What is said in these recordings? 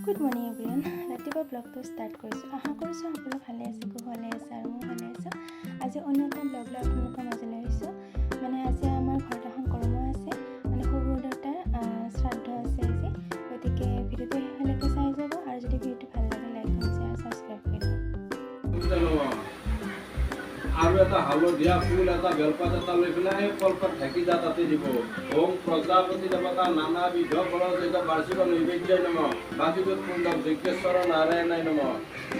Good morning everyone. ৰাতিপুৱা ব্লগটো start কৰিছোঁ। আশা কৰিছোঁ সকলো ভালে আছে, কুশলে আছে আৰু মই ভালে আছোঁ। আজি অন্য এটা ব্লগ লৈ আপোনালোকৰ মাজলৈ আহিছোঁ। আজি আমাৰ ঘৰত এখন কৰ্ম আছে, শহুৰ দেউতাৰ শ্ৰাদ্ধ আছে আজি। গতিকে ভিডিঅ'টো শেষলৈকে চাই যাব আৰু যদি ভিডিঅ'টো ভাল লাগে লাইক কমেণ্ট শ্বেয়াৰ ছাবস্ক্ৰাইব কৰি দিব। আৰু এটা হালধীয়া ফুল এটা বেলপাত এটা লৈ পেলাই কলপাত ঢাকি যা তাতে দিব। ওম প্ৰজাপতি দেৱতা নানাবিধ ফলযুক্ত বাৰ্ষিক নৈবেদ্যই নমঃ। বাকিটোত কুণ্ডক যজ্ঞেশ্বৰ নাৰায়ণাই নমঃ।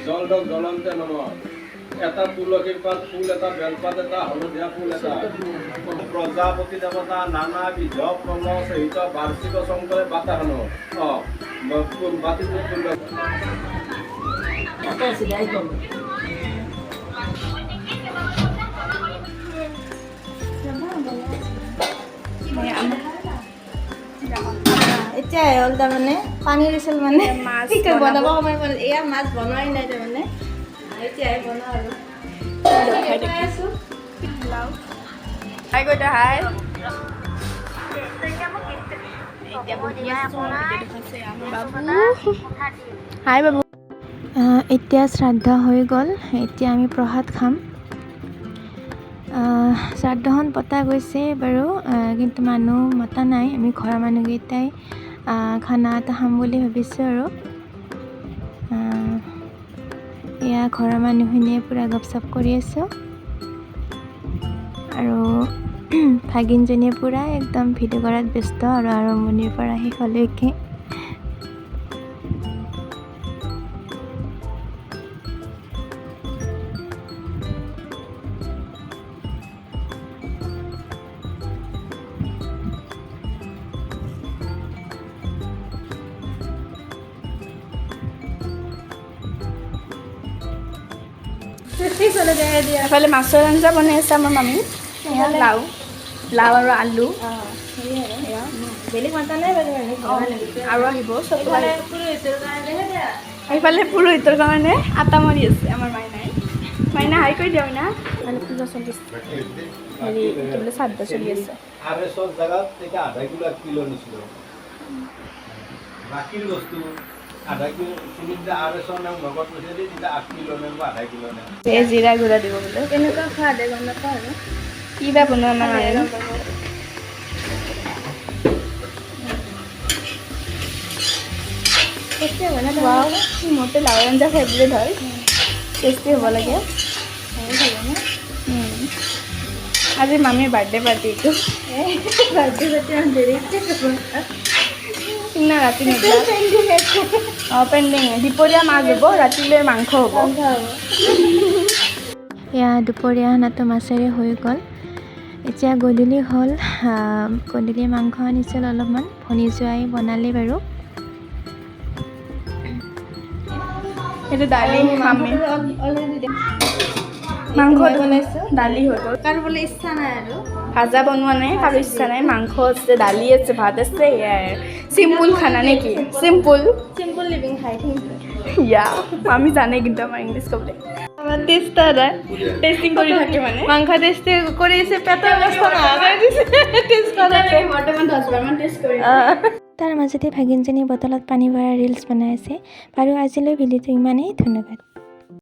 জলদক জ্বলন্তে নমঃ। এটা তুলসীৰ পাত ফুল এটা বেলপাত এটা হালধীয়া ফুল এটা প্ৰজাপতি দেৱতা নানাবিধ ফল সহিত বাৰ্ষিক শংকৰে বাতাহন বাতিটোত কুণ্ডক এতিয়া হ'ল তাৰমানে পানী দিছিল মাছ বনাব সময় হ'ল। এয়া মাছ বনোৱাই নাই তাৰমানে, এতিয়াহে বনাওঁ আৰু হাই বাবু। এতিয়া শ্ৰাদ্ধ হৈ গ'ল, এতিয়া আমি প্ৰসাদ খাম। শ্ৰাদ্ধখন পতা গৈছে বাৰু, কিন্তু মানুহ মতা নাই। আমি ঘৰৰ মানুহকেইটাই খানা এটা খাম বুলি ভাবিছোঁ আৰু এয়া ঘৰৰ মানুহখিনিয়ে পূৰা গপচপ কৰি আছোঁ আৰু ভাগিনজনীয়ে পূৰা একদম ভিডিঅ' কৰাত ব্যস্ত আৰু আৰম্ভণিৰ পৰা শেষলৈকে। এফালে মাছৰ আঞ্জা বনাই আছে আমাৰ মামী, লাও আৰু আলু বেলেগ মাতা নাই বাৰু আৰু আহিব চব। সেইফালে পুৰোহিতৰ কাৰণে আটা মাৰি আছে আমাৰ মাইনাই। মাইনা হাই কৰি দিয়া মাইনা। পূজা চলি আছে, হেৰি কি বোলে শ্ৰাদ্ধ চলি আছে। বাকীৰ বস্তু আধা কিলো তুমি লগত পঠিয়াই দি 8 কিলো নে 1/2 কিলো নে জিৰা গুড়া দিব বোলে। কেনেকুৱা খোৱা দে গম নাপাওঁ আৰু কিবা বনোৱা আমাৰ মায়ে মতে লাওৰ আঞ্জা ফেভৰেট হয়, টেষ্টি হ'ব লাগে। আজি মামীৰ বাৰ্থডে পাৰ্টি এইটো। সিদিনা ৰাতি পেণ্ডিং। দুপৰীয়া মাছ হ'ব, ৰাতিলৈ মাংস হ'ব। এয়া দুপৰীয়া খানাটো মাছেৰে হৈ গ'ল। এতিয়া গধূলি হ'ল, গধূলি মাংস আনিছিল অলপমান, ভনী জোৱাই বনালে বাৰু। সেইটো দালি মামী মাংস বনাইছোঁ, দালি হৈ গ'ল। কাৰো বোলে ইচ্ছা নাই আৰু ভাজা বনোৱা নাই, কাৰো ইচ্ছা নাই। মাংস আছে, দালি আছে, ভাত আছে, এয়াই চিম্পুল খানা নেকি? চিম্পুল লিভিং খাই ইয়া আমি জানে কিন্তু আমাৰ ইংলিছ ক'বলৈ। আমাৰ টেষ্টিং কৰি থাকে মাংস টেষ্টি কৰিছে, পেটৰ অৱস্থা নহয় টেষ্ট কৰাতে বৰ্তমান 10 বাৰমান টেষ্ট কৰি। তাৰ মাজতে ভাগিনজনী বটলত পানী ভৰাই ৰিলছ বনাই আছে বাৰু। আজিলৈ ভিডিঅ'টো ইমানেই, ধন্যবাদ।